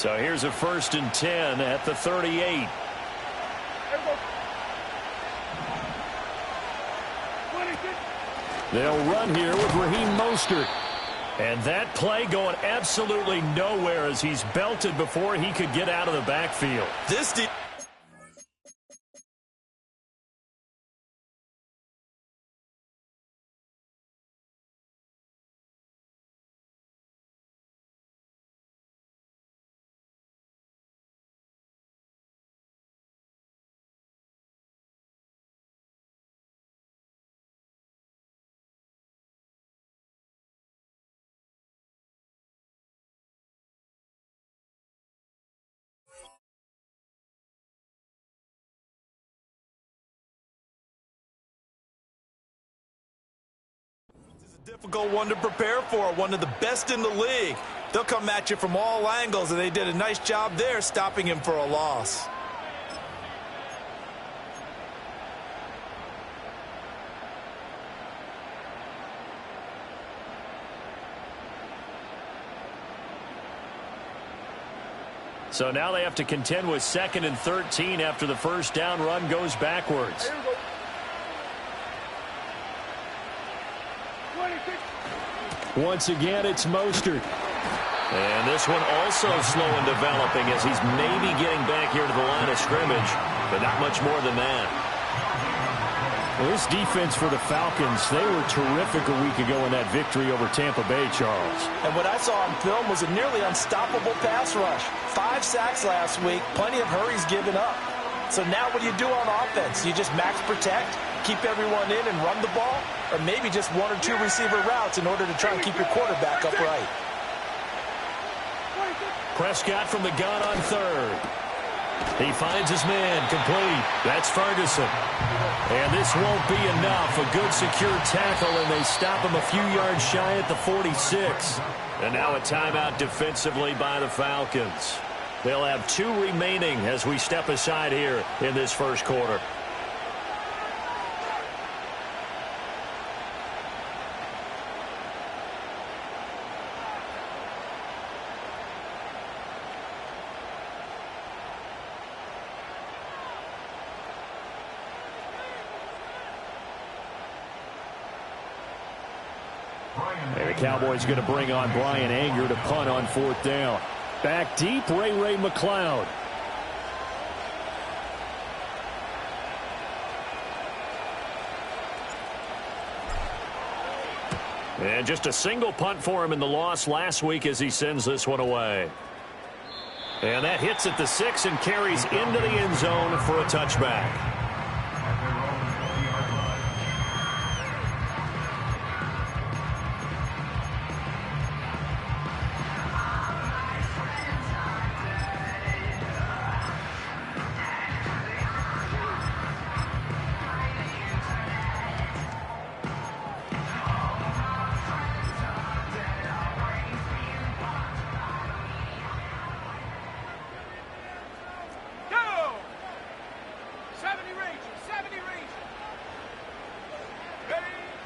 So here's a 1st and 10 at the 38. They'll run here with Raheem Mostert. And that play going absolutely nowhere as he's belted before he could get out of the backfield. Difficult one to prepare for, one of the best in the league. They'll come at you from all angles, and they did a nice job there stopping him for a loss. So now they have to contend with 2nd and 13 after the first down run goes backwards. Once again, it's Mostert. And this one also slow in developing as he's maybe getting back here to the line of scrimmage, but not much more than that. Well, this defense for the Falcons, they were terrific a week ago in that victory over Tampa Bay, Charles. And what I saw on film was a nearly unstoppable pass rush. 5 sacks last week, plenty of hurries given up. So now what do you do on offense? You just max protect, keep everyone in and run the ball, or maybe just 1 or 2 receiver routes in order to try and keep your quarterback upright. Prescott from the gun on 3rd. He finds his man complete. That's Ferguson. And this won't be enough. A good secure tackle, and they stop him a few yards shy at the 46. And now a timeout defensively by the Falcons. They'll have 2 remaining as we step aside here in this first quarter. And the Cowboys going to bring on Brian Anger to punt on 4th down. Back deep, Ray McLeod. And just a single punt for him in the loss last week as he sends this one away. And that hits at the 6 and carries into the end zone for a touchback.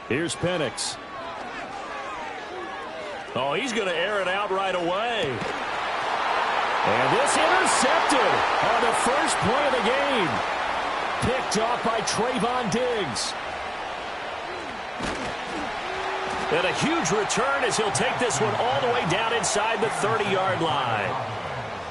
Here's Penix. Oh, he's going to air it out right away. And this intercepted on the first play of the game. Picked off by Trayvon Diggs. And a huge return as he'll take this one all the way down inside the 30-yard line.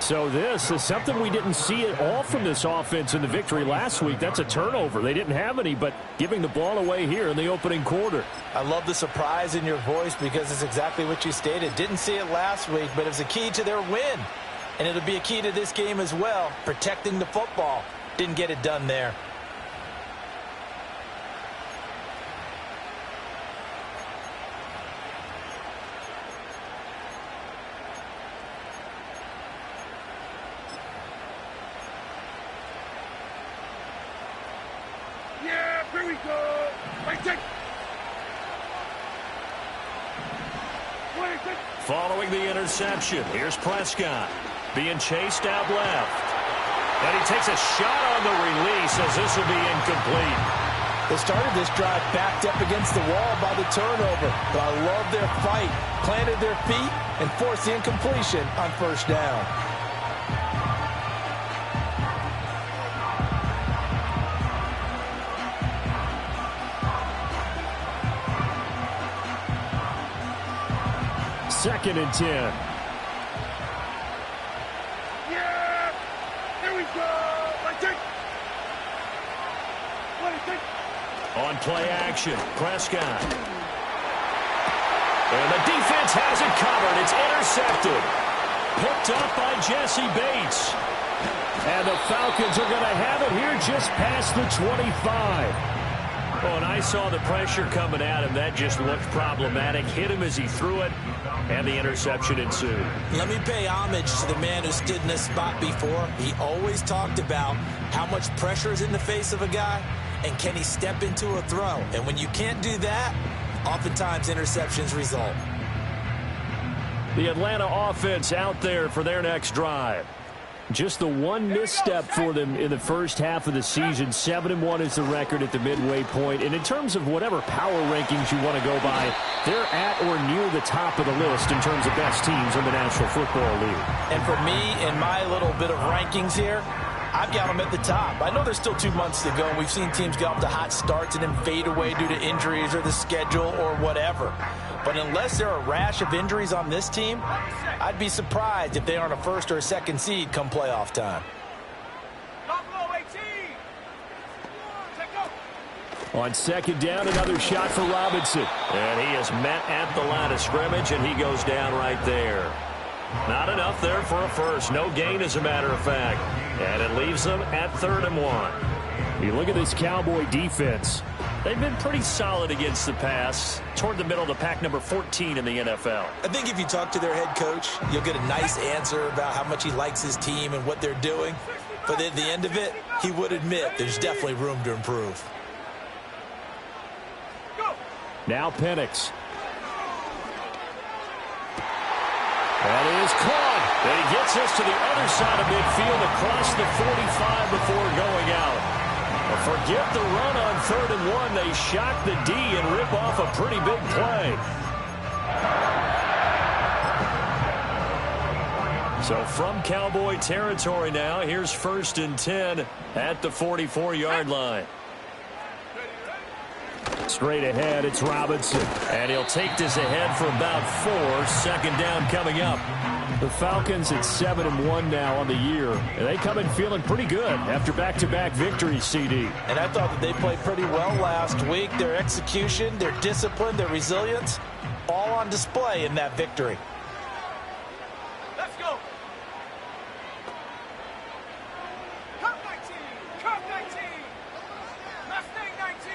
So this is something we didn't see at all from this offense in the victory last week. That's a turnover. They didn't have any, but giving the ball away here in the opening quarter. I love the surprise in your voice because it's exactly what you stated. Didn't see it last week, but it was a key to their win. And it'll be a key to this game as well, protecting the football. Didn't get it done there. Here we go. Following the interception, here's Prescott being chased out left. And he takes a shot on the release as this will be incomplete. They started this drive backed up against the wall by the turnover, but I love their fight, planted their feet, and forced the incompletion on 1st down. 2nd and 10. Yeah! Here we go! On play action, Prescott. And the defense has it covered. It's intercepted. Picked up by Jesse Bates. And the Falcons are going to have it here just past the 25. Oh, and I saw the pressure coming at him. That just looked problematic. Hit him as he threw it, and the interception ensued. Let me pay homage to the man who stood in this spot before. He always talked about how much pressure is in the face of a guy, and can he step into a throw. And when you can't do that, oftentimes interceptions result. The Atlanta offense out there for their next drive. Just the one misstep for them in the first half of the season. 7-1 is the record at the midway point. And in terms of whatever power rankings you want to go by, they're at or near the top of the list in terms of best teams in the National Football League. And for me, in my little bit of rankings here, I've got them at the top. I know there's still 2 months to go, and we've seen teams get off to hot starts and then fade away due to injuries or the schedule or whatever. But unless there are a rash of injuries on this team, I'd be surprised if they aren't a first or a second seed come playoff time. On 2nd down, another shot for Robinson. And he is met at the line of scrimmage, and he goes down right there. Not enough there for a first. No gain, as a matter of fact. And it leaves them at 3rd and 1. You look at this Cowboy defense. They've been pretty solid against the pass. Toward the middle of the pack, number 14 in the NFL. I think if you talk to their head coach, you'll get a nice answer about how much he likes his team and what they're doing. But at the end of it, he would admit there's definitely room to improve. Now Penix. That is caught. And he gets us to the other side of midfield across the 45 before going out. Forget the run on 3rd and 1. They shock the D and rip off a pretty big play. So from Cowboy territory now, here's 1st and 10 at the 44-yard line. Straight ahead, it's Robinson. And he'll take this ahead for about 4. 2nd down coming up. The Falcons at 7-1 now on the year. And they come in feeling pretty good after back-to-back victories, CD. And I thought that they played pretty well last week. Their execution, their discipline, their resilience, all on display in that victory. Let's go. Cup 19. Cup 19. Mustang 19.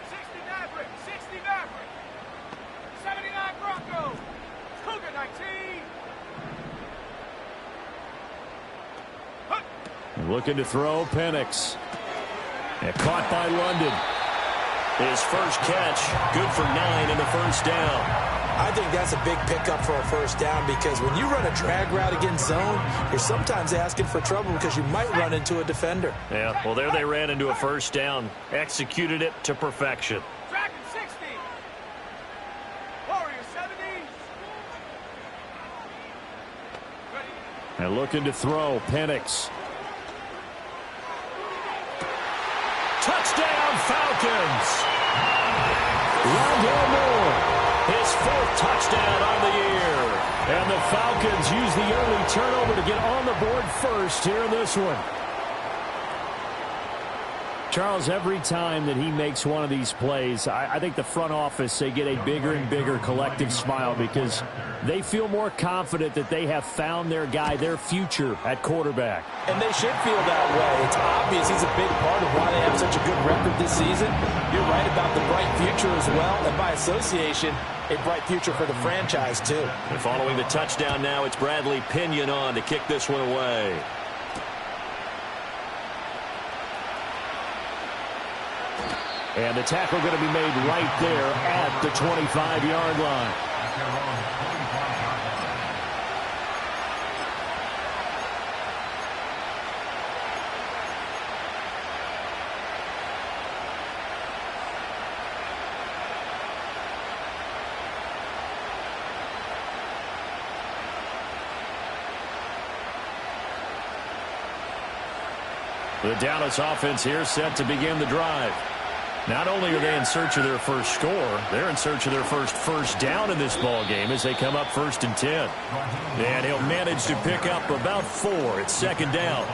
60 Maverick. 60 Maverick. 79 Bronco. Cougar 19. Looking to throw, Penix. And caught by London. His first catch, good for 9 in the first down. I think that's a big pickup for a first down because when you run a drag route against zone, you're sometimes asking for trouble because you might run into a defender. Yeah, well, there they ran into a first down. Executed it to perfection. Dragon 60. Warrior 70. And looking to throw, Penix. Touchdown, Falcons! Rondale Moore, his 4th touchdown on the year. And the Falcons use the early turnover to get on the board first here in this one. Charles, every time that he makes one of these plays, I think the front office, they get a bigger and bigger collective smile because they feel more confident that they have found their guy, their future at quarterback. And they should feel that way. It's obvious he's a big part of why they have such a good record this season. You're right about the bright future as well, and by association, a bright future for the franchise too. And following the touchdown now, it's Bradley Pinion on to kick this one away. And the tackle going to be made right there at the 25-yard line. The Dallas offense here set to begin the drive. Not only are they in search of their first score, they're in search of their first down in this ball game as they come up 1st and 10. And he'll manage to pick up about 4. It's 2nd down.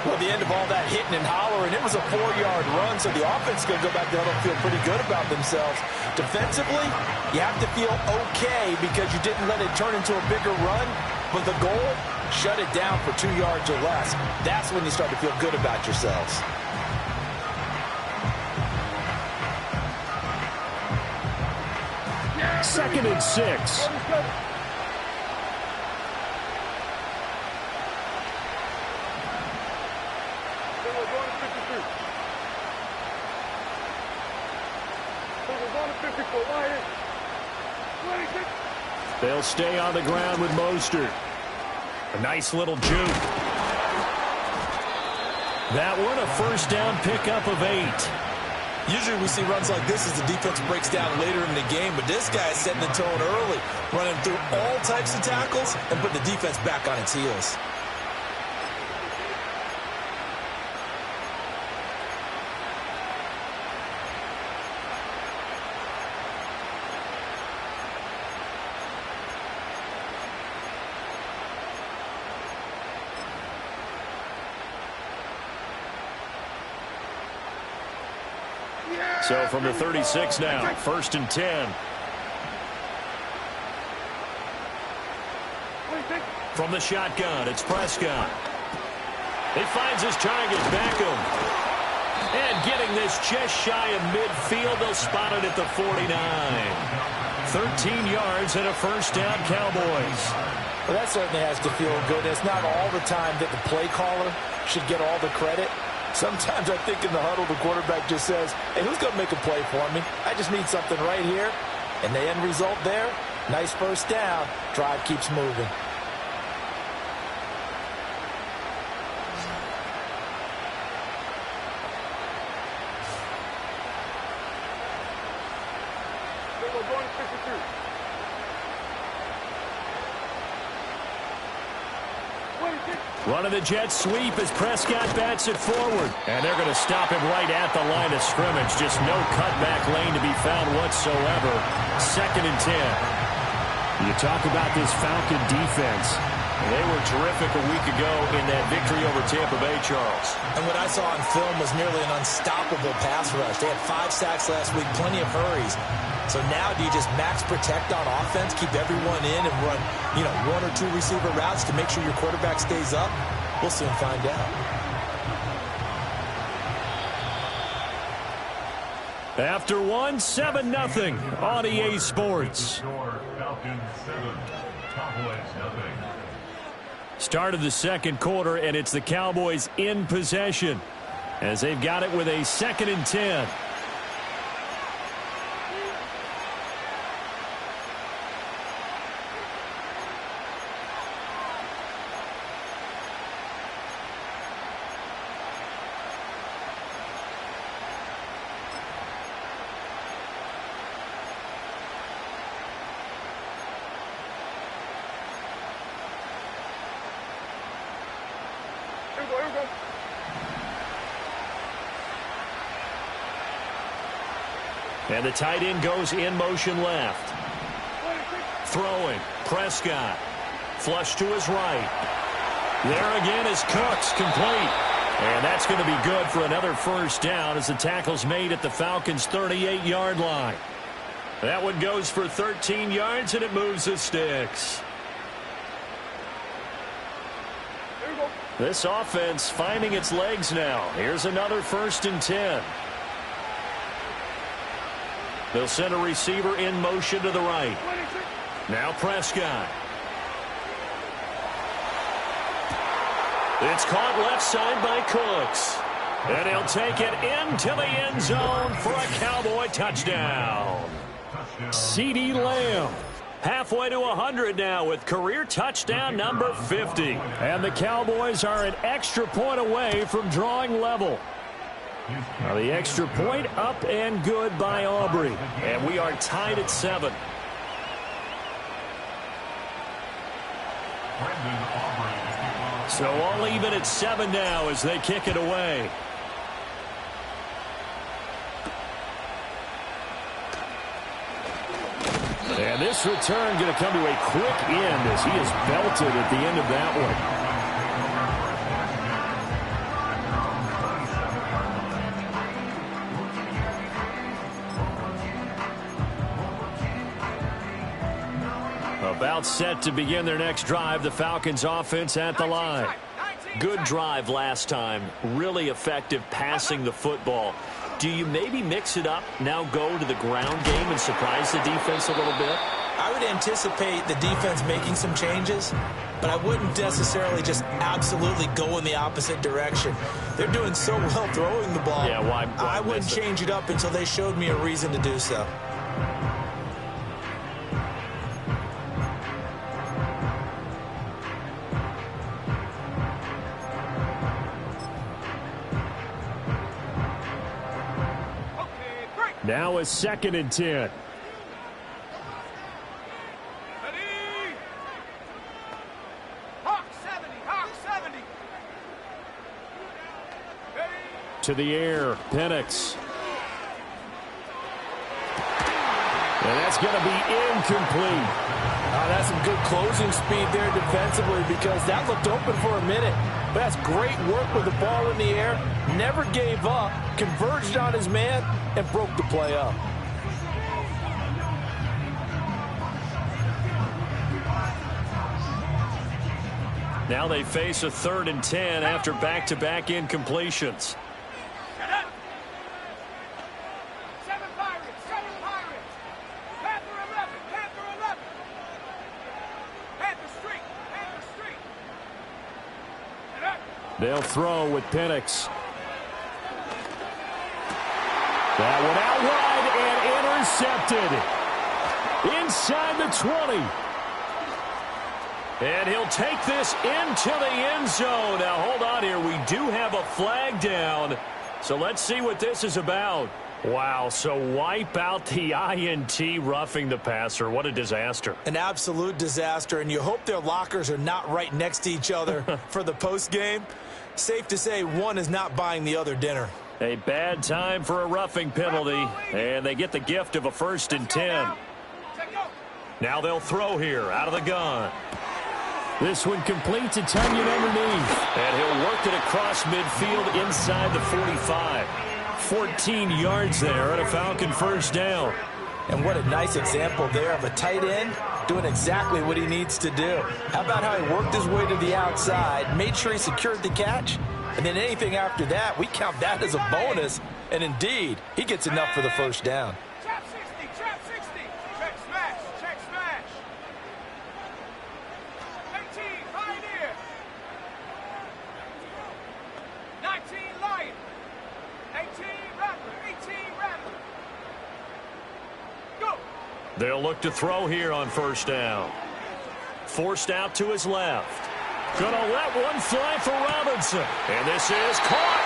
Well, at the end of all that hitting and hollering, it was a 4-yard run, so the offense is going to go back there and feel pretty good about themselves. Defensively, you have to feel okay because you didn't let it turn into a bigger run, but the goal, shut it down for 2 yards or less. That's when you start to feel good about yourselves. 2nd and 6. They'll stay on the ground with Mostert. A nice little juke. That one, a 1st down pickup of 8. Usually we see runs like this as the defense breaks down later in the game, but this guy is setting the tone early, running through all types of tackles and putting the defense back on its heels. So from the 36 now, 1st and 10. From the shotgun, it's Prescott. He finds his target, Beckham. And getting this just shy of midfield, they'll spot it at the 49. 13 yards and a 1st down, Cowboys. Well, that certainly has to feel good. It's not all the time that the play caller should get all the credit. Sometimes I think in the huddle, the quarterback just says, hey, who's going to make a play for me? I just need something right here. And the end result there, nice 1st down. Drive keeps moving. Running the jet sweep as Prescott bats it forward. And they're going to stop him right at the line of scrimmage. Just no cutback lane to be found whatsoever. 2nd and 10. You talk about this Falcon defense. They were terrific a week ago in that victory over Tampa Bay, Charles. And what I saw on film was nearly an unstoppable pass rush. They had 5 sacks last week, plenty of hurries. So now do you just max protect on offense, keep everyone in and run, 1 or 2 receiver routes to make sure your quarterback stays up? We'll soon find out. After 1, 7-0 on EA Sports. Start of the 2nd quarter, and it's the Cowboys in possession as they've got it with a 2nd and 10. And the tight end goes in motion left. Throwing. Prescott. Flush to his right. There again is Cooks, complete. And that's going to be good for another 1st down as the tackle's made at the Falcons' 38-yard line. That one goes for 13 yards, and it moves the sticks. This offense finding its legs now. Here's another 1st and 10. They'll send a receiver in motion to the right. Now Prescott. It's caught left side by Cooks. And he'll take it into the end zone for a Cowboy touchdown. CeeDee Lamb. Halfway to 100 now with career touchdown number 50. And the Cowboys are an extra point away from drawing level. Now the extra point up and good by Aubrey. And we are tied at 7. So all even at 7 now as they kick it away. This return going to come to a quick end as he is belted at the end of that one. About set to begin their next drive. The Falcons offense at the line. Good drive last time. Really effective passing the football. Do you maybe mix it up, now go to the ground game and surprise the defense a little bit? I would anticipate the defense making some changes, but I wouldn't necessarily just absolutely go in the opposite direction. They're doing so well throwing the ball. Yeah, why I wouldn't change it up until they showed me a reason to do so. Now it's 2nd and 10. Ready? Hawk 70, Hawk 70. Ready? To the air, Penix. And that's going to be incomplete. That's some good closing speed there defensively because that looked open for a minute. But that's great work with the ball in the air. Never gave up, converged on his man, and broke the play up. Now they face a 3rd and 10 after back-to-back incompletions. Get up. 7 Pirates, 7 Pirates. Panther 11, Panther 11. Panther Street, Panther Street. Get up. They'll throw with Penix. That one out wide and intercepted. Inside the 20. And he'll take this into the end zone. Now, hold on here. We do have a flag down. So let's see what this is about. Wow, so wipe out the INT, roughing the passer. What a disaster. An absolute disaster, and you hope their lockers are not right next to each other for the postgame. Safe to say one is not buying the other dinner. A bad time for a roughing penalty, and they get the gift of a 1st and 10. Now they'll throw here out of the gun. This one completes a Tunyon underneath. And he'll work it across midfield inside the 45. 14 yards there and a Falcon 1st down. And what a nice example there of a tight end doing exactly what he needs to do. How about how he worked his way to the outside, made sure he secured the catch, and then anything after that, we count that as a bonus. And indeed, he gets enough for the 1st down. Trap 60, trap 60. Check smash, check smash. 18, Pioneer. 19, Lion. 18, Rattler, 18, Rattler. Go. They'll look to throw here on 1st down. Forced out to his left. Gonna let one fly for Robinson. And this is caught.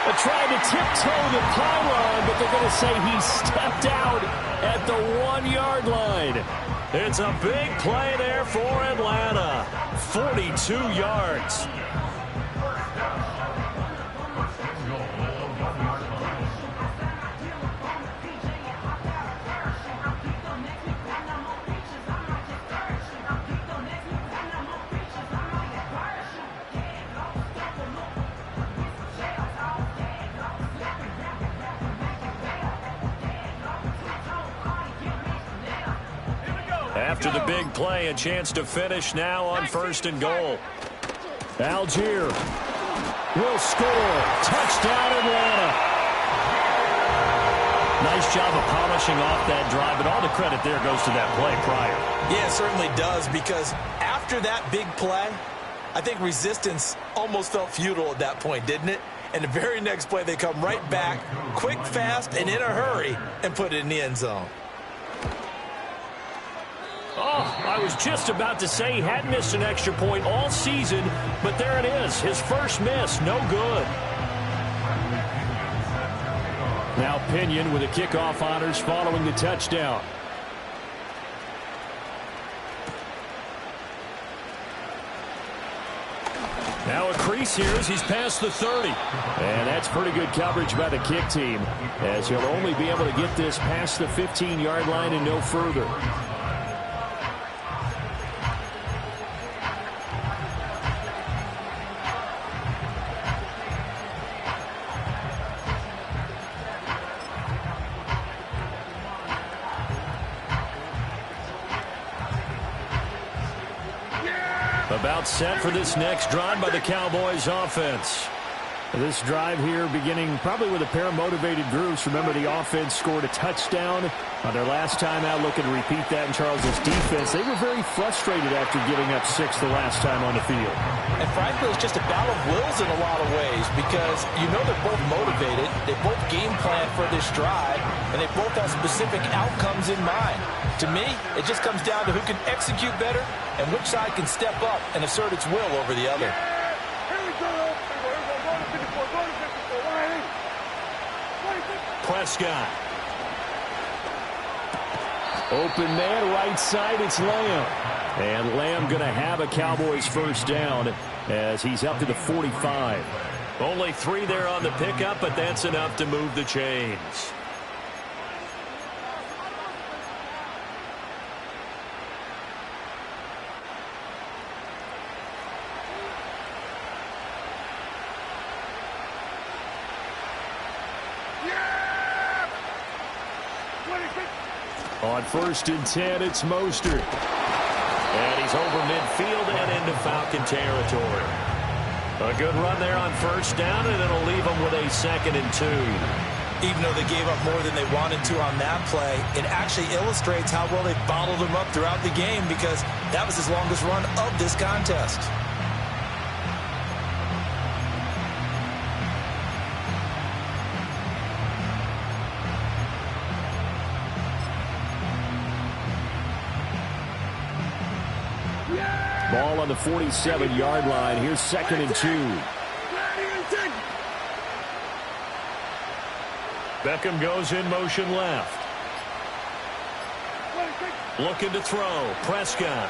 They tried to tiptoe the pylon, but they're going to say he stepped out at the 1-yard line. It's a big play there for Atlanta. 42 yards. After the big play, a chance to finish now on 1st and goal. Algier will score. Touchdown, Atlanta. Nice job of polishing off that drive, but all the credit there goes to that play prior. Yeah, it certainly does, because after that big play, I think resistance almost felt futile at that point, didn't it? And the very next play, they come right back, quick, fast, and in a hurry, and put it in the end zone. Oh, I was just about to say he hadn't missed an extra point all season, but there it is. His first miss, no good. Now Pinion with the kickoff honors following the touchdown. Now a crease here as he's past the 30. And that's pretty good coverage by the kick team, as he'll only be able to get this past the 15-yard line and no further. About set for this next drive by the Cowboys offense. This drive here beginning probably with a pair of motivated groups. Remember, the offense scored a touchdown on their last time out, looking to repeat that in Charles' defense. They were very frustrated after giving up 6 the last time on the field. And frankly, it's just a battle of wills in a lot of ways because you know they're both motivated. They both game plan for this drive, and they both have specific outcomes in mind. To me, it just comes down to who can execute better and which side can step up and assert its will over the other. Prescott. Open man, right side, it's Lamb. And Lamb going to have a Cowboys first down as he's up to the 45. Only 3 there on the pickup, but that's enough to move the chains. On 1st and 10, it's Mostert. And he's over midfield and into Falcon territory. A good run there on first down, and it'll leave them with a 2nd and 2. Even though they gave up more than they wanted to on that play, it actually illustrates how well they bottled them up throughout the game because that was his longest run of this contest. Ball on the 47-yard line. Here's 2nd and 2. Beckham goes in motion left. Looking to throw. Prescott.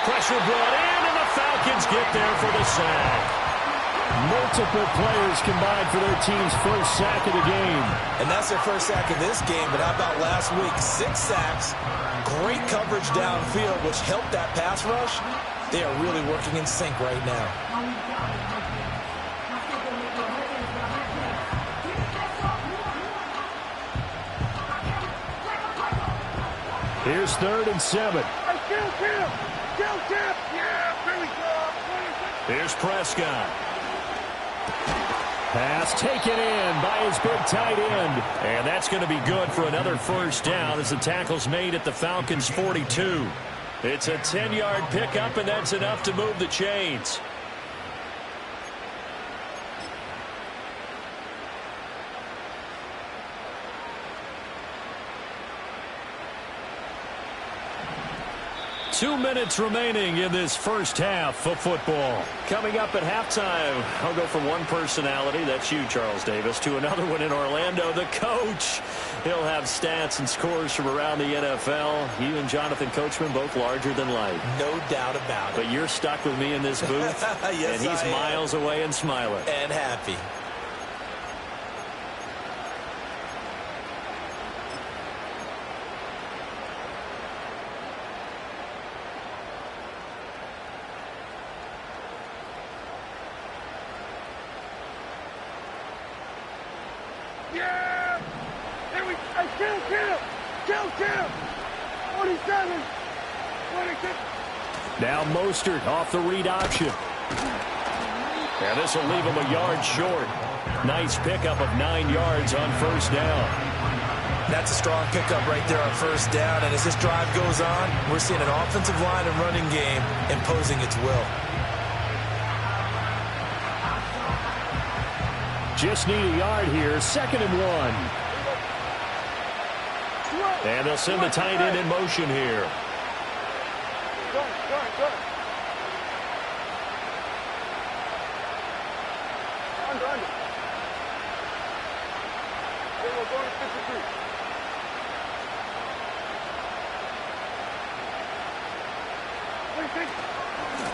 Pressure brought in, and the Falcons get there for the sack. Multiple players combined for their team's first sack of the game. And that's their first sack of this game, but how about last week? 6 sacks, great coverage downfield, which helped that pass rush. They are really working in sync right now. Here's 3rd and 7. Here's Prescott. Pass taken in by his big tight end. And that's going to be good for another first down as the tackle's made at the Falcons' 42. It's a 10-yard pickup, and that's enough to move the chains. Two minutes remaining in this first half of football. Coming up at halftime, I'll go from one personality, that's you, Charles Davis, to another one in Orlando, the coach. He'll have stats and scores from around the NFL. You and Jonathan Coachman both larger than life. No doubt about it. But you're stuck with me in this booth, yes, and he's miles away and smiling. And happy. Now Mostert off the read option. And this will leave him a yard short. Nice pickup of 9 yards on first down. That's a strong pickup right there on first down. And as this drive goes on, we're seeing an offensive line and running game imposing its will. Just need a yard here. 2nd and 1. And they'll send the tight end in motion here.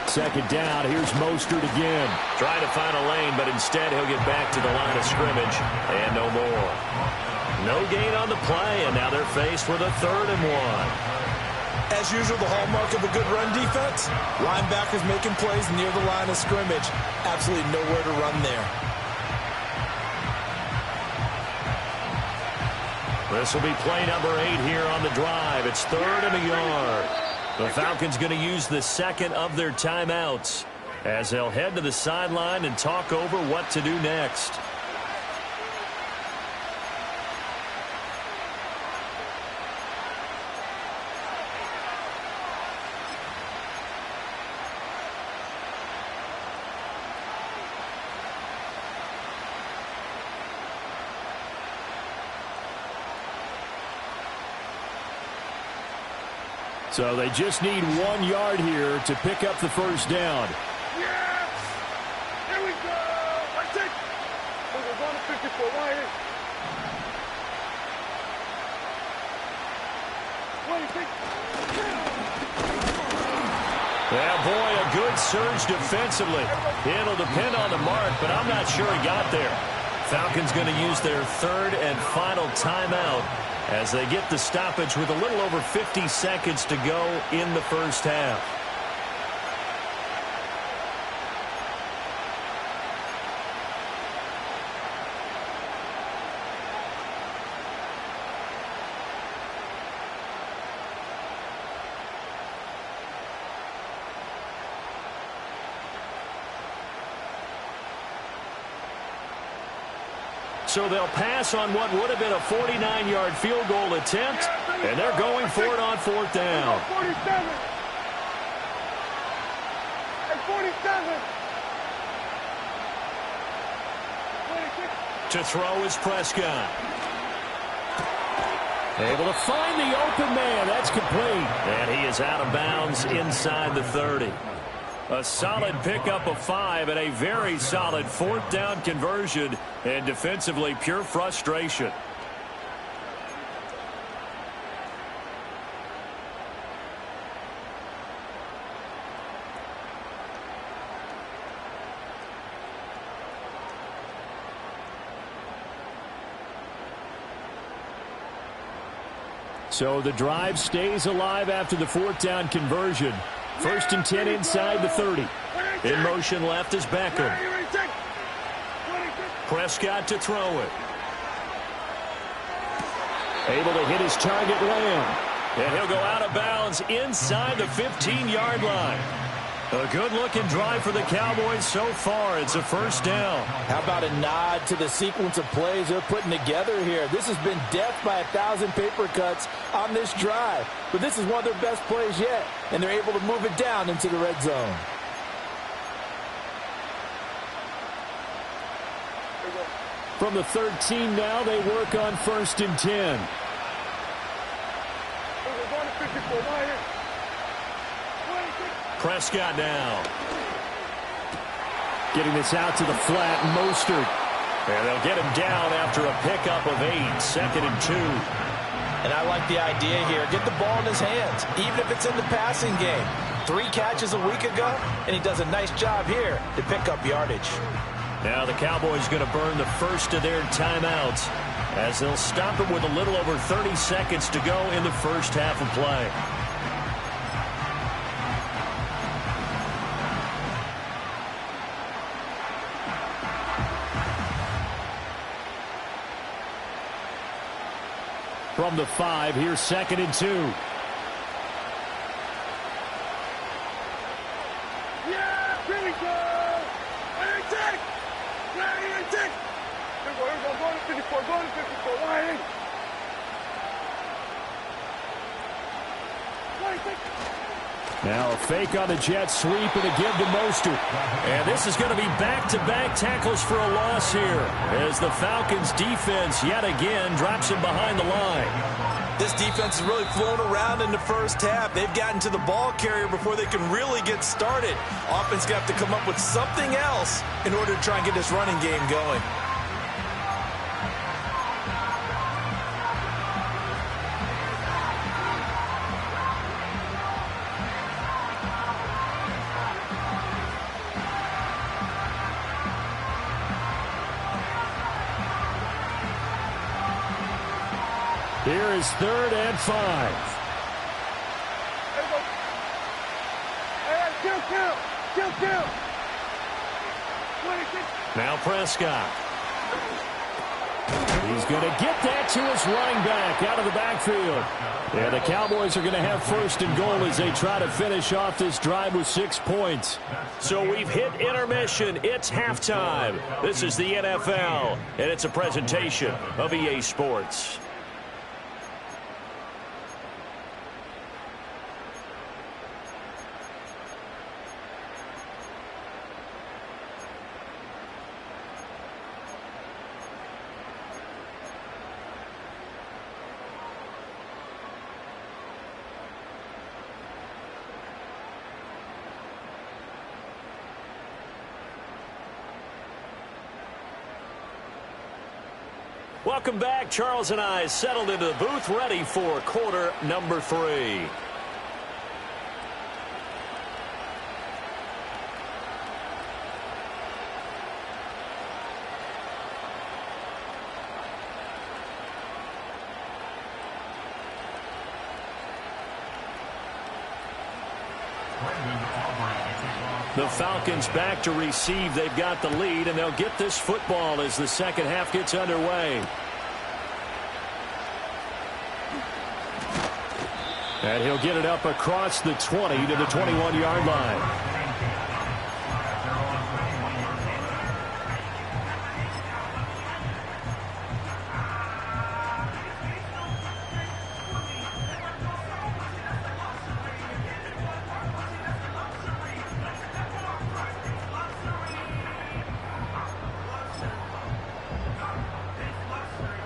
Second down. Here's Mostert again. Trying to find a lane, but instead he'll get back to the line of scrimmage. And no more. No gain on the play, and now they're faced with a 3rd and 1. As usual, the hallmark of a good run defense, linebackers making plays near the line of scrimmage. Absolutely nowhere to run there. This will be play number 8 here on the drive. It's 3rd and a yard. The Falcons going to use the second of their timeouts as they'll head to the sideline and talk over what to do next. So they just need 1 yard here to pick up the first down. Yes! Here we go! Let's take. We're going to 54. Why is? Yeah, boy, a good surge defensively. It'll depend on the mark, but I'm not sure he got there. Falcons going to use their 3rd and final timeout as they get the stoppage with a little over 50 seconds to go in the first half. So they'll pass on what would have been a 49-yard field goal attempt, and they're going for it on 4th down. 47. And 47. 26. To throw is Prescott. Able to find the open man. That's complete. And he is out of bounds inside the 30. A solid pickup of 5 and a very solid 4th down conversion, and defensively pure frustration. So the drive stays alive after the 4th down conversion. 1st and 10 inside the 30. In motion left is Beckham. Prescott to throw it. Able to hit his target, Lamb. And he'll go out of bounds inside the 15-yard line. A good-looking drive for the Cowboys so far. It's a 1st down. How about a nod to the sequence of plays they're putting together here? This has been death by 1,000 paper cuts on this drive. But this is one of their best plays yet, and they're able to move it down into the red zone. From the 13 now, they work on 1st and 10. Prescott now. Getting this out to the flat, Mostert. And they'll get him down after a pickup of 8, 2nd and 2. And I like the idea here. Get the ball in his hands, even if it's in the passing game. 3 catches a week ago, and he does a nice job here to pick up yardage. Now the Cowboys going to burn the first of their timeouts as they'll stop it with a little over 30 seconds to go in the first half of play. From the 5, here's 2nd and 2. Yeah, here we go. Ready, take. Ready, take. Here we go. Go to 54. Go to 54. Why? Now a fake on the jet sweep and a give to Mostert. And this is going to be back-to-back tackles for a loss here as the Falcons defense yet again drops him behind the line. This defense is really flown around in the first half. They've gotten to the ball carrier before they can really get started. Offense going to have to come up with something else in order to try and get this running game going. Here is 3rd and 5. Now Prescott. He's going to get that to his running back out of the backfield. Yeah, the Cowboys are going to have first and goal as they try to finish off this drive with 6 points. So we've hit intermission. It's halftime. This is the NFL, and it's a presentation of EA Sports. Welcome back. Charles and I settled into the booth, ready for quarter number 3. The Falcons back to receive. They've got the lead, and they'll get this football as the second half gets underway. And he'll get it up across the 20 to the 21-yard line.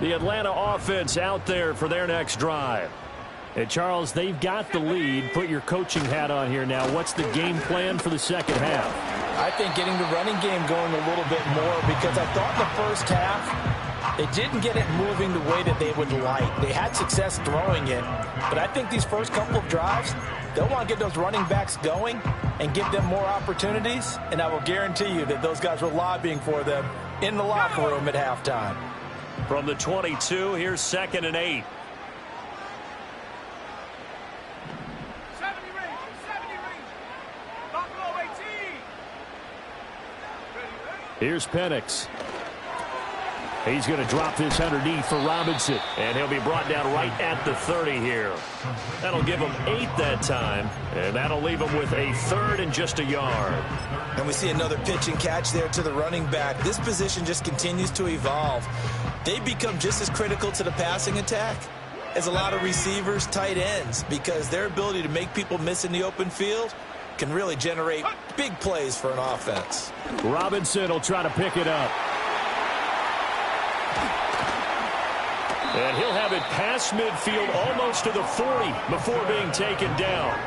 The Atlanta offense out there for their next drive. And Charles, they've got the lead. Put your coaching hat on here now. What's the game plan for the second half? I think getting the running game going a little bit more, because I thought in the first half they didn't get it moving the way that they would like. They had success throwing it, but I think these first couple of drives, they'll want to get those running backs going and give them more opportunities, and I will guarantee you that those guys were lobbying for them in the locker room at halftime. From the 22, here's 2nd and 8. Here's Penix. He's going to drop this underneath for Robinson. And he'll be brought down right at the 30 here. That'll give him 8 that time. And that'll leave him with a 3rd and just a yard. And we see another pitch and catch there to the running back. This position just continues to evolve. They become just as critical to the passing attack as a lot of receivers, tight ends, because their ability to make people miss in the open field can really generate big plays for an offense. Robinson will try to pick it up. And he'll have it past midfield almost to the 40 before being taken down.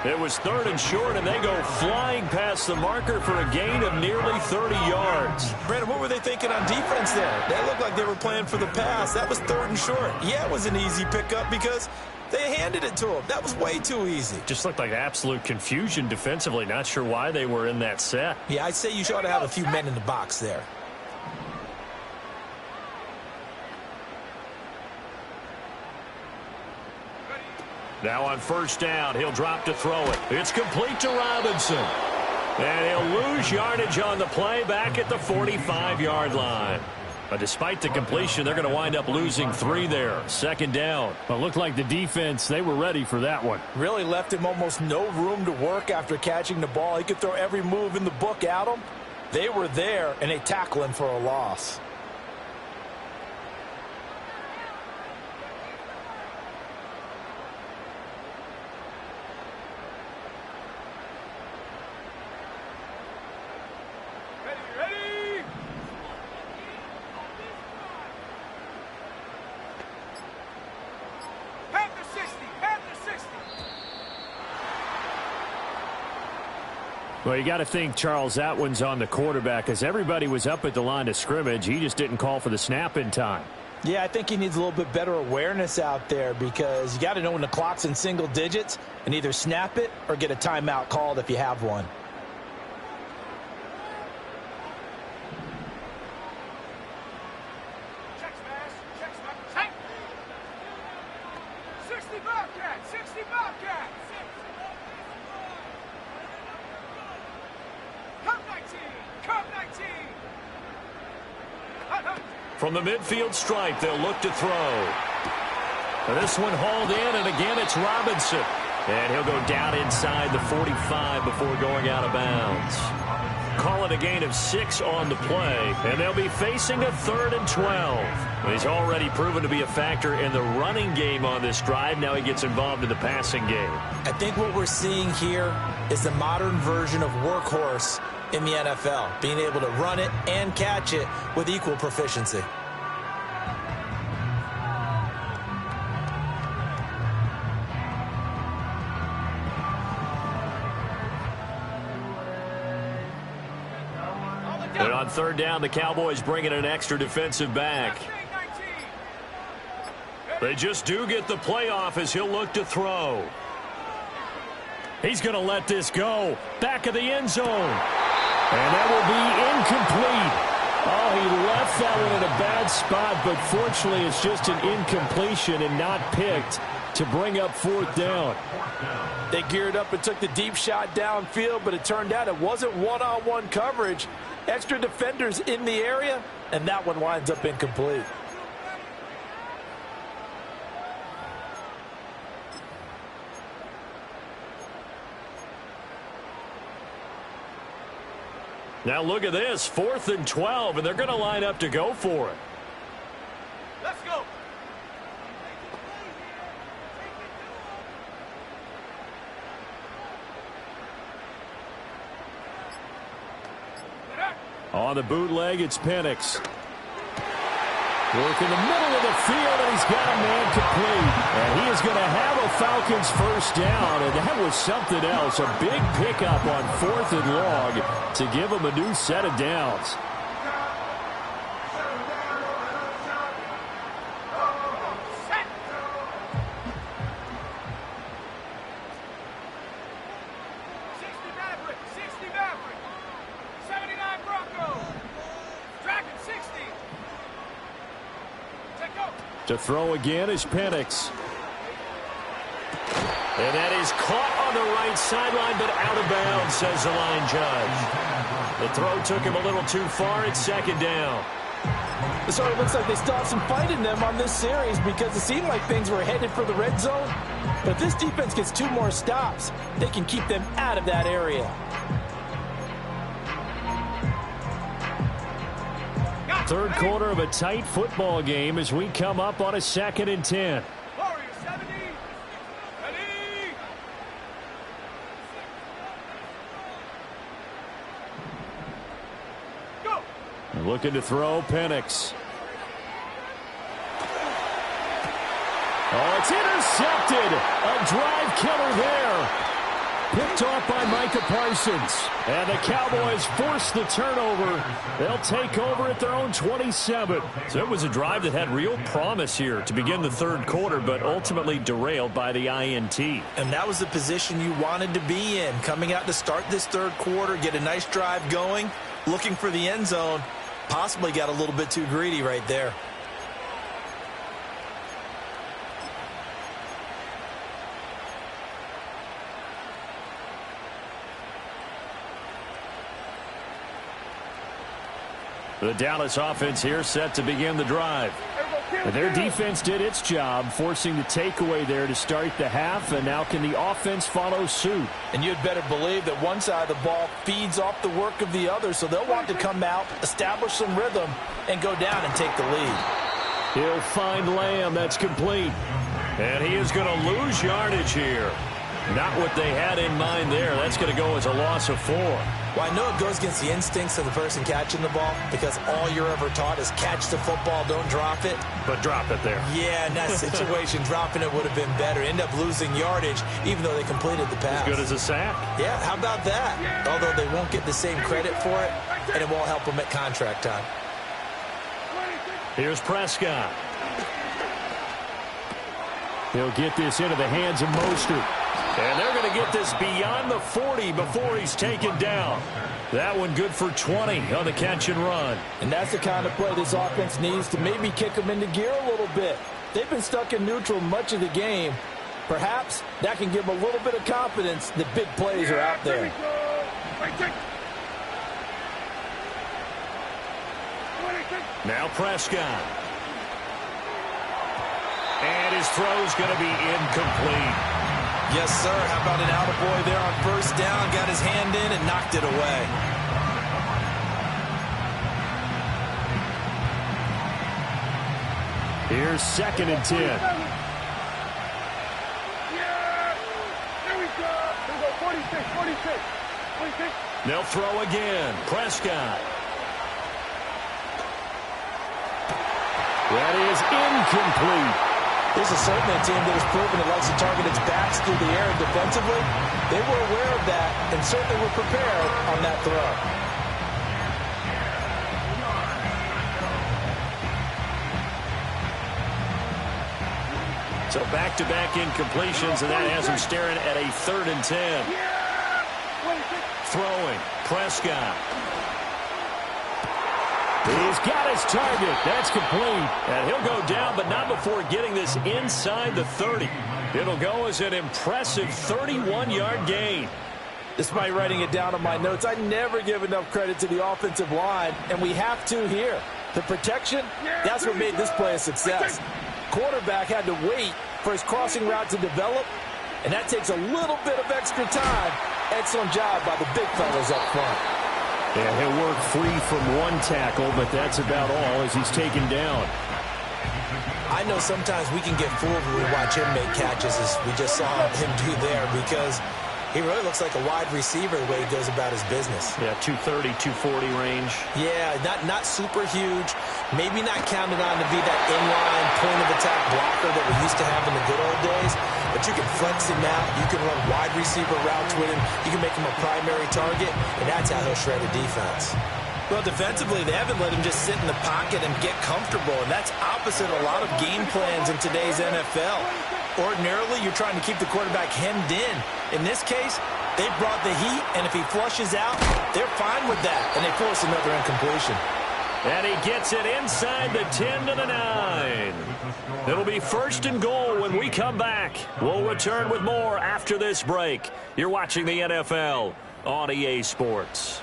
It was 3rd and short, and they go flying past the marker for a gain of nearly 30 yards. Brandon, what were they thinking on defense there? They looked like they were playing for the pass. That was 3rd and short. Yeah, it was an easy pickup because they handed it to him. That was way too easy. Just looked like absolute confusion defensively. Not sure why they were in that set. Yeah, I'd say you ought to have a few men in the box there. Now on 1st down, he'll drop to throw it. It's complete to Robinson. And he'll lose yardage on the play back at the 45-yard line. But despite the completion, they're going to wind up losing 3 there. 2nd down. Well, it looked like the defense, they were ready for that one. Really left him almost no room to work after catching the ball. He could throw every move in the book at him. They were there, and they tackle him for a loss. Well, you got to think, Charles, that one's on the quarterback, as everybody was up at the line of scrimmage. He just didn't call for the snap in time. Yeah, I think he needs a little bit better awareness out there, because you got to know when the clock's in single digits and either snap it or get a timeout called if you have one. From the midfield stripe, they'll look to throw. And this one hauled in, and again it's Robinson. And he'll go down inside the 45 before going out of bounds. Call it a gain of 6 on the play, and they'll be facing a 3rd and 12. He's already proven to be a factor in the running game on this drive. Now he gets involved in the passing game. I think what we're seeing here is the modern version of workhorse in the NFL, being able to run it and catch it with equal proficiency. And on 3rd down, the Cowboys bring in an extra defensive back. They just do get the playoff as he'll look to throw. He's going to let this go. Back of the end zone. And that will be incomplete. Oh, he left that one in a bad spot, but fortunately it's just an incompletion and not picked to bring up 4th down. They geared up and took the deep shot downfield, but it turned out it wasn't one-on-one coverage. Extra defenders in the area, and that one winds up incomplete. Now look at this, 4th and 12, and they're going to line up to go for it. Let's go. On the bootleg, it's Penix. Work in the middle of the field, and he's got a man complete. And he is going to have a Falcons 1st down, and that was something else. A big pickup on 4th and long to give him a new set of downs. To throw again is Penix. And that is caught on the right sideline, but out of bounds, says the line judge. The throw took him a little too far. It's 2nd down. So it looks like they still have some fight in them on this series because it seemed like things were headed for the red zone. But if this defense gets 2 more stops, they can keep them out of that area. 3rd quarter of a tight football game as we come up on a 2nd and 10. Warriors 70. Ready. Go. Looking to throw, Penix. Oh, it's intercepted. A drive killer there. Picked off by Micah Parsons. And the Cowboys force the turnover. They'll take over at their own 27. So it was a drive that had real promise here to begin the 3rd quarter, but ultimately derailed by the INT. And that was the position you wanted to be in. Coming out to start this 3rd quarter, get a nice drive going, looking for the end zone. Possibly got a little bit too greedy right there. The Dallas offense here set to begin the drive. And their defense did its job, forcing the takeaway there to start the half, and now can the offense follow suit? And you'd better believe that one side of the ball feeds off the work of the other, so they'll want to come out, establish some rhythm, and go down and take the lead. He'll find Lamb. That's complete. And he is going to lose yardage here. Not what they had in mind there. That's going to go as a loss of 4. Well, I know it goes against the instincts of the person catching the ball because all you're ever taught is catch the football, don't drop it. But drop it there. Yeah, in that situation, dropping it would have been better. End up losing yardage even though they completed the pass. As good as a sack. Yeah, how about that? Although they won't get the same credit for it, and it won't help them at contract time. Here's Prescott. He'll get this into the hands of Mostert. And they're going to get this beyond the 40 before he's taken down. That one good for 20 on the catch and run. And that's the kind of play this offense needs to maybe kick them into gear a little bit. They've been stuck in neutral much of the game. Perhaps that can give them a little bit of confidence that big plays are out there. Now Prescott. And his throw's going to be incomplete. Yes, sir. How about an attaboy there on first down? Got his hand in and knocked it away. Here's 2nd and 10. Yeah! Here we go! Here we go, 46, 46. 46. They'll throw again. Prescott. That is incomplete. This is certainly a team that has proven it likes to target its backs through the air and defensively. They were aware of that and certainly were prepared on that throw. So back-to-back incompletions, and that has him staring at a 3rd and 10. Throwing. Prescott. He's got his target. That's complete. And he'll go down, but not before getting this inside the 30. It'll go as an impressive 31-yard gain. Despite writing it down on my notes, I never give enough credit to the offensive line, and we have to here. The protection, that's what made this play a success. Quarterback had to wait for his crossing route to develop, and that takes a little bit of extra time. Excellent job by the big fellas up front. Yeah, he'll work free from one tackle, but that's about all as he's taken down. I know sometimes we can get fooled when we watch him make catches, as we just saw him do there, because he really looks like a wide receiver the way he goes about his business. Yeah, 230, 240 range. Yeah, not super huge. Maybe not counted on to be that inline point-of-attack blocker that we used to have in the good old days. But you can flex him out. You can run wide receiver routes with him. You can make him a primary target, and that's how he'll shred a defense. Well, defensively, they haven't let him just sit in the pocket and get comfortable, and that's opposite a lot of game plans in today's NFL. Ordinarily, you're trying to keep the quarterback hemmed in. In this case, they brought the heat, and if he flushes out, they're fine with that, and they force another incompletion. And he gets it inside the 10 to the 9. It'll be 1st and goal when we come back. We'll return with more after this break. You're watching the NFL on EA Sports.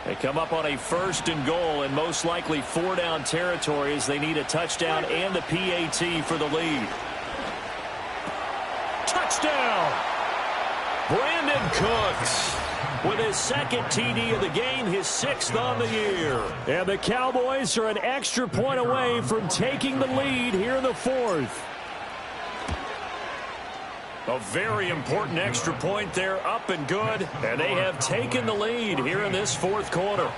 They come up on a 1st and goal and most likely 4-down territory as they need a touchdown and the PAT for the lead. Touchdown! Brandon Cooks with his 2nd TD of the game, his 6th on the year. And the Cowboys are an extra point away from taking the lead here in the 4th. A very important extra point there, up and good. And they have taken the lead here in this 4th quarter.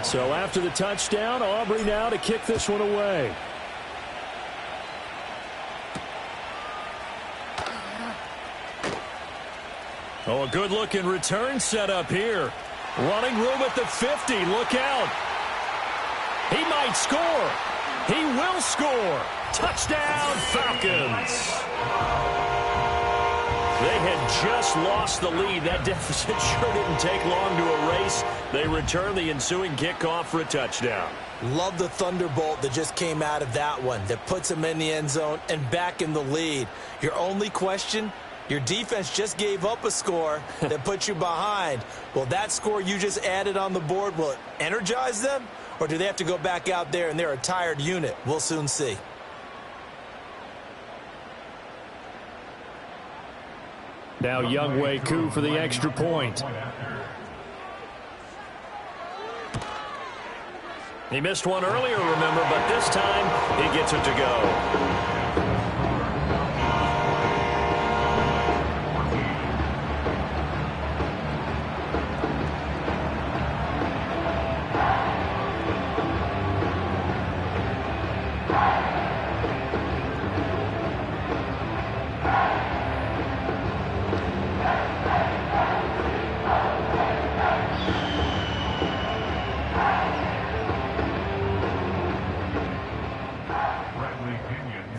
So after the touchdown, Aubrey now to kick this one away. Oh, a good-looking return set up here. Running room at the 50. Look out. He might score. He will score. Touchdown, Falcons. They had just lost the lead. That deficit sure didn't take long to erase. They return the ensuing kickoff for a touchdown. Love the thunderbolt that just came out of that one that puts them in the end zone and back in the lead. Your only question? Your defense just gave up a score that put you behind. Well, that score you just added on the board, will it energize them? Or do they have to go back out there and they're a tired unit? We'll soon see. Now Younghoe Koo for the extra point. He missed one earlier, remember, but this time he gets it to go.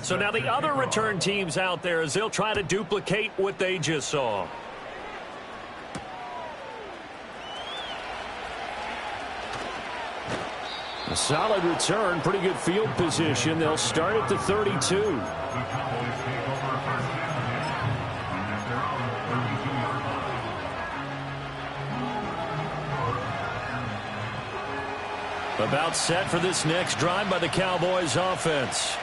So now the other return teams out there as they'll try to duplicate what they just saw. A solid return, pretty good field position. They'll start at the 32. About set for this next drive by the Cowboys offense.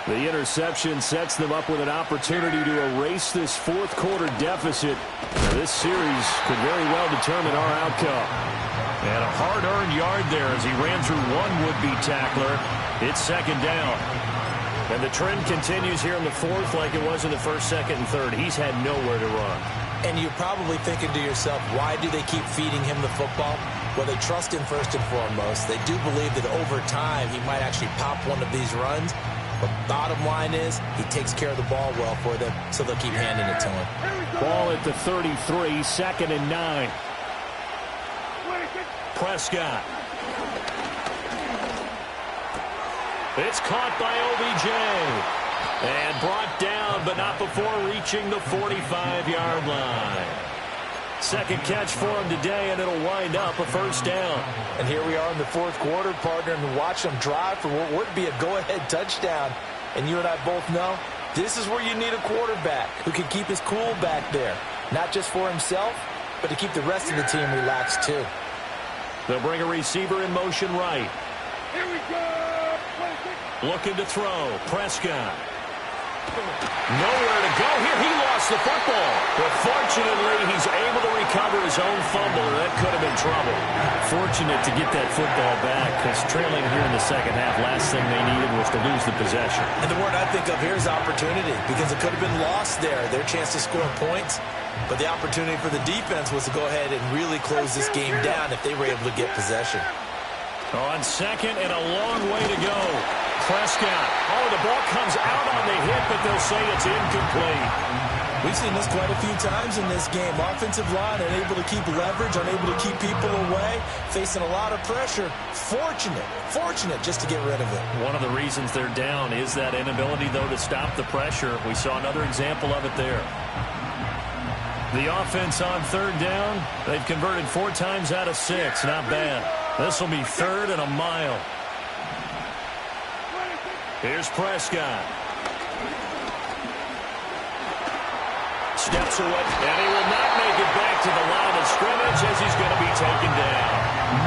The interception sets them up with an opportunity to erase this fourth quarter deficit. Now, this series could very well determine our outcome. And a hard-earned yard there as he ran through one would-be tackler. It's second down. And the trend continues here in the fourth like it was in the first, second, and third. He's had nowhere to run. And you're probably thinking to yourself, why do they keep feeding him the football? Well, they trust him first and foremost. They do believe that over time he might actually pop one of these runs. But bottom line is he takes care of the ball well for them, so they'll keep handing it to him. Ball at the 33, second and 9. Prescott. It's caught by OBJ. And brought down, but not before reaching the 45-yard line. Second catch for him today, and it'll wind up a first down. And here we are in the fourth quarter, partner, and watch them drive for what would be a go-ahead touchdown. And you and I both know this is where you need a quarterback who can keep his cool back there. Not just for himself, but to keep the rest of the team relaxed too. They'll bring a receiver in motion right. Here we go. Looking to throw. Prescott. Nowhere to go here. He lost the football. But fortunately, he's able to recover his own fumble. That could have been trouble. Fortunate to get that football back because trailing here in the second half, last thing they needed was to lose the possession. And the word I think of here is opportunity because it could have been lost there. Their chance to score points. But the opportunity for the defense was to go ahead and really close this game down if they were able to get possession. On second and a long way to go. Prescott. Oh, the ball comes out on the hit, but they'll say it's incomplete. We've seen this quite a few times in this game. Offensive line unable to keep leverage, unable to keep people away, facing a lot of pressure. Fortunate just to get rid of it. One of the reasons they're down is that inability, though, to stop the pressure. We saw another example of it there. The offense on third down, they've converted 4 times out of 6. Not bad. This will be third and a mile. Here's Prescott. Steps away, and he will not make it back to the line of scrimmage as he's going to be taken down.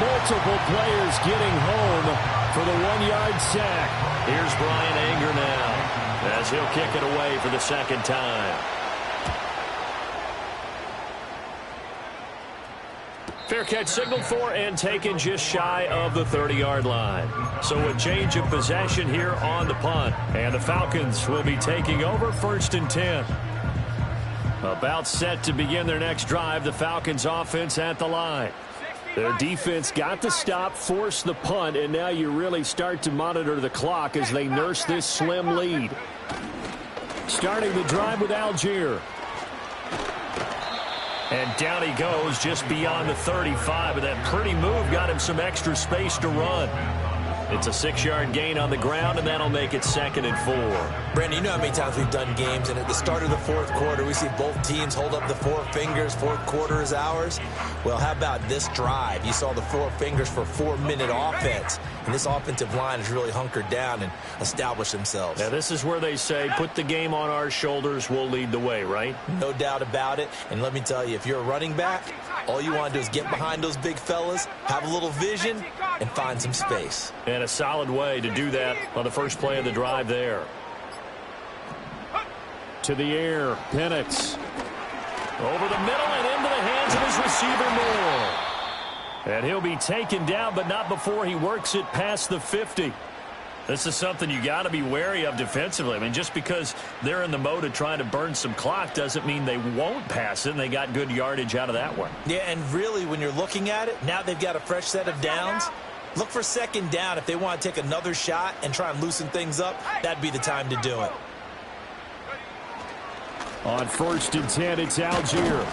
Multiple players getting home for the 1-yard sack. Here's Brian Anger now as he'll kick it away for the second time. Fair catch signaled for and taken just shy of the 30-yard line. So a change of possession here on the punt. And the Falcons will be taking over first and 10. About set to begin their next drive. The Falcons offense at the line. Their defense got the stop, forced the punt, and now you really start to monitor the clock as they nurse this slim lead. Starting the drive with Algier. And down he goes just beyond the 35. But that pretty move got him some extra space to run. It's a 6-yard gain on the ground, and that'll make it second and 4. Brandon, you know how many times we've done games, and at the start of the fourth quarter, we see both teams hold up the 4 fingers, fourth quarter is ours. Well, how about this drive? You saw the 4 fingers for 4-minute offense, and this offensive line has really hunkered down and established themselves. Now, this is where they say, put the game on our shoulders, we'll lead the way, right? No doubt about it, and let me tell you, if you're a running back, all you want to do is get behind those big fellas, have a little vision, and find some space. And a solid way to do that on the first play of the drive there. To the air, Penix. Over the middle and into the hands of his receiver Moore. And he'll be taken down, but not before he works it past the 50. This is something you got to be wary of defensively. I mean, just because they're in the mode of trying to burn some clock doesn't mean they won't pass it, and they got good yardage out of that one. Yeah, and really, when you're looking at it, now they've got a fresh set of downs. Look for second down. If they want to take another shot and try and loosen things up, that'd be the time to do it. On first and 10, it's Algier.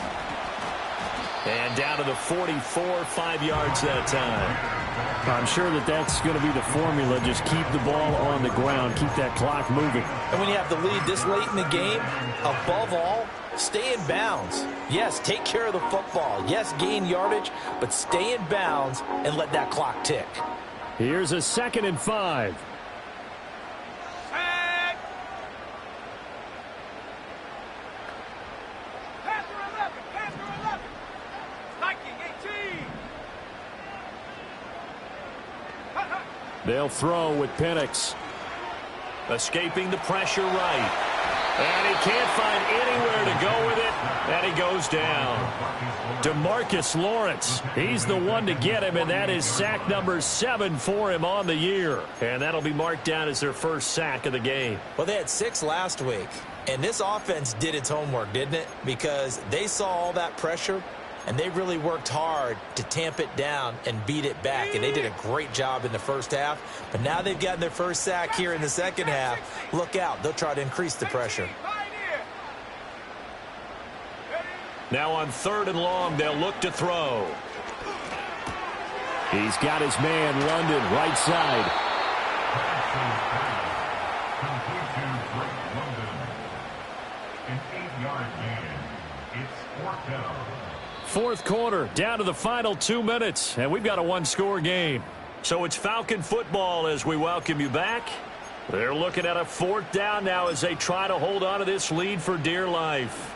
And down to the 44, 5 yards that time. I'm sure that's going to be the formula. Just keep the ball on the ground. Keep that clock moving. And when you have the lead this late in the game, above all, stay in bounds. Yes, take care of the football. Yes, gain yardage, but stay in bounds and let that clock tick. Here's a 2nd and 5. They'll throw with Penix. Escaping the pressure right. And he can't find anywhere to go with it. And he goes down. DeMarcus Lawrence. He's the one to get him, and that is sack number 7 for him on the year. And that'll be marked down as their first sack of the game. Well, they had 6 last week. And this offense did its homework, didn't it? Because they saw all that pressure, and they really worked hard to tamp it down and beat it back. And they did a great job in the first half. But now they've gotten their first sack here in the second half. Look out. They'll try to increase the pressure. Now on 3rd and long, they'll look to throw. He's got his man, London, right side. An 8-yard gain. It's 4th down. 4th quarter, down to the final 2 minutes, and we've got a one-score game. So it's Falcon football as we welcome you back. They're looking at a 4th down now as they try to hold on to this lead for dear life.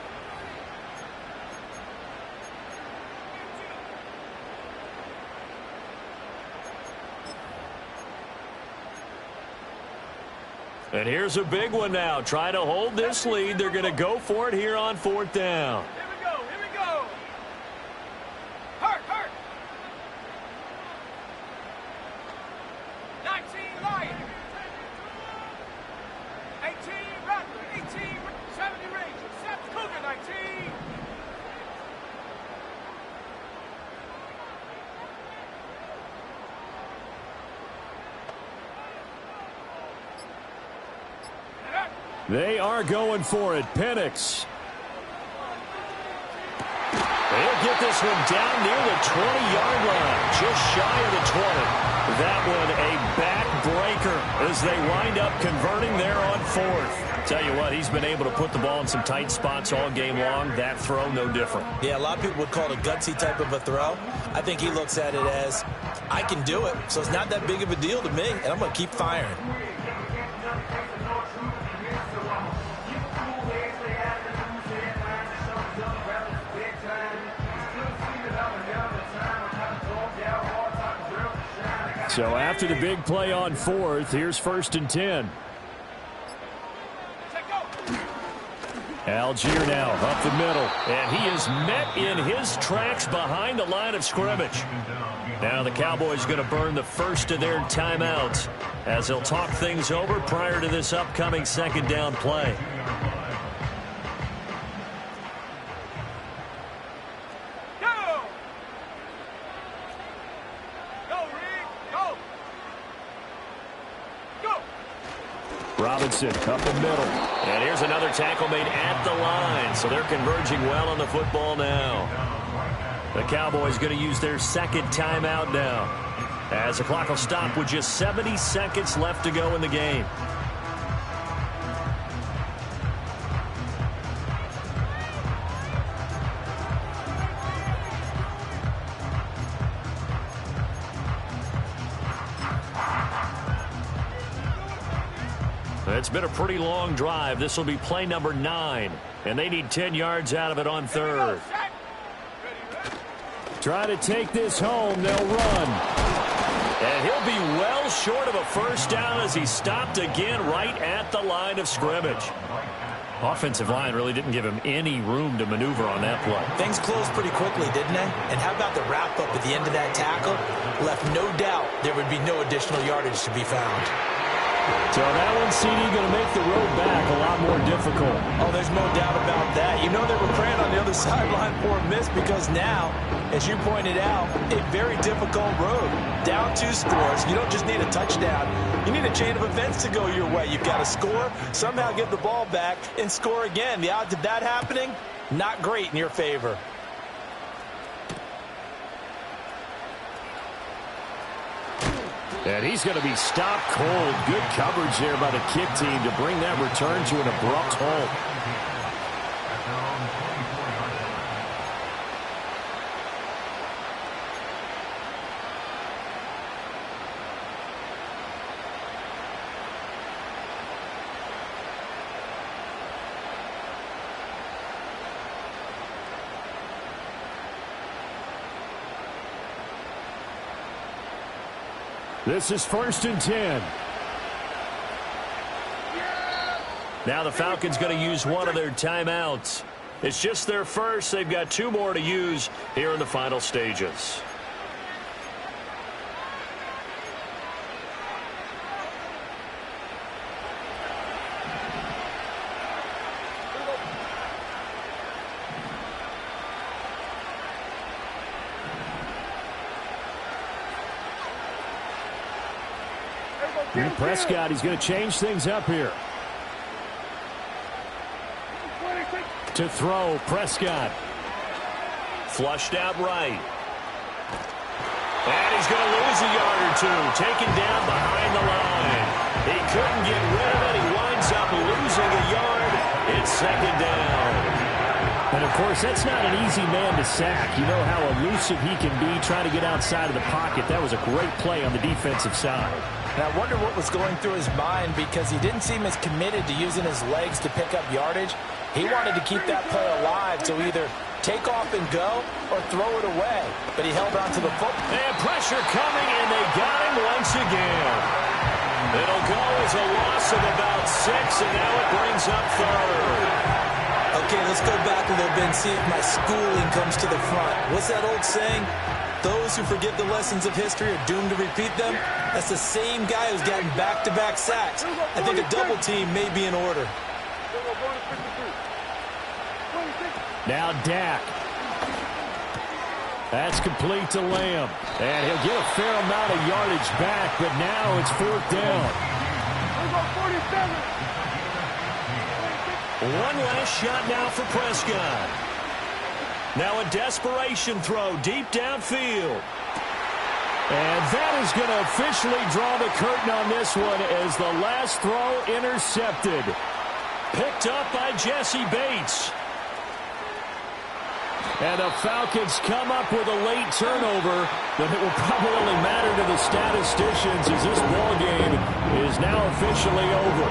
And here's a big one now. Try to hold this lead. They're going to go for it here on 4th down. They are going for it. Penix. They'll get this one down near the 20-yard line, just shy of the 20. That one a back-breaker as they wind up converting there on 4th. Tell you what, he's been able to put the ball in some tight spots all game long. That throw, no different. Yeah, a lot of people would call it a gutsy type of a throw. I think he looks at it as, I can do it, so it's not that big of a deal to me, and I'm going to keep firing. So after the big play on 4th, here's 1st and 10. Algier now up the middle. And he is met in his tracks behind the line of scrimmage. Now the Cowboys going to burn the first of their timeouts as they'll talk things over prior to this upcoming 2nd down play. Robinson up the middle. And here's another tackle made at the line. So they're converging well on the football now. The Cowboys going to use their 2nd timeout now, as the clock will stop with just 70 seconds left to go in the game. It's been a pretty long drive. This will be play number 9, and they need 10 yards out of it on 3rd. Try to take this home. They'll run. And he'll be well short of a first down as he stopped again right at the line of scrimmage. Offensive line really didn't give him any room to maneuver on that play. Things closed pretty quickly, didn't they? And how about the wrap-up at the end of that tackle? Left no doubt there would be no additional yardage to be found. So that one, CD, going to make the road back a lot more difficult. Oh, there's no doubt about that. You know they were praying on the other sideline for a miss because now, as you pointed out, a very difficult road. Down 2 scores. You don't just need a touchdown. You need a chain of events to go your way. You've got to score, somehow get the ball back, and score again. The odds of that happening, not great in your favor. And he's going to be stopped cold. Good coverage there by the kick team to bring that return to an abrupt halt. This is 1st and 10. Now the Falcons going to use one of their timeouts. It's just their first. They've got 2 more to use here in the final stages. And Prescott, he's going to change things up here. To throw, Prescott. Flushed out right. And he's going to lose a yard or 2. Taken down behind the line. He couldn't get rid of it. He winds up losing a yard. It's 2nd down. And, of course, that's not an easy man to sack. You know how elusive he can be trying to get outside of the pocket. That was a great play on the defensive side. And I wonder what was going through his mind, because he didn't seem as committed to using his legs to pick up yardage. He wanted to keep that play alive, so either take off and go or throw it away. But he held on to the football. And pressure coming, and they got him once again. It'll go as a loss of about 6, and now it brings up 3rd. Okay, let's go back a little bit and see if my schooling comes to the front. What's that old saying? Those who forget the lessons of history are doomed to repeat them. That's the same guy who's getting back-to-back sacks. I think a double team may be in order. Now Dak. That's complete to Lamb. And he'll get a fair amount of yardage back, but now it's 4th down. One last shot now for Prescott. Now a desperation throw deep downfield. And that is going to officially draw the curtain on this one as the last throw intercepted. Picked up by Jesse Bates. And the Falcons come up with a late turnover, but it will probably only matter to the statisticians as this ball game is now officially over.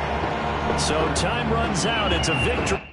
So time runs out. It's a victory.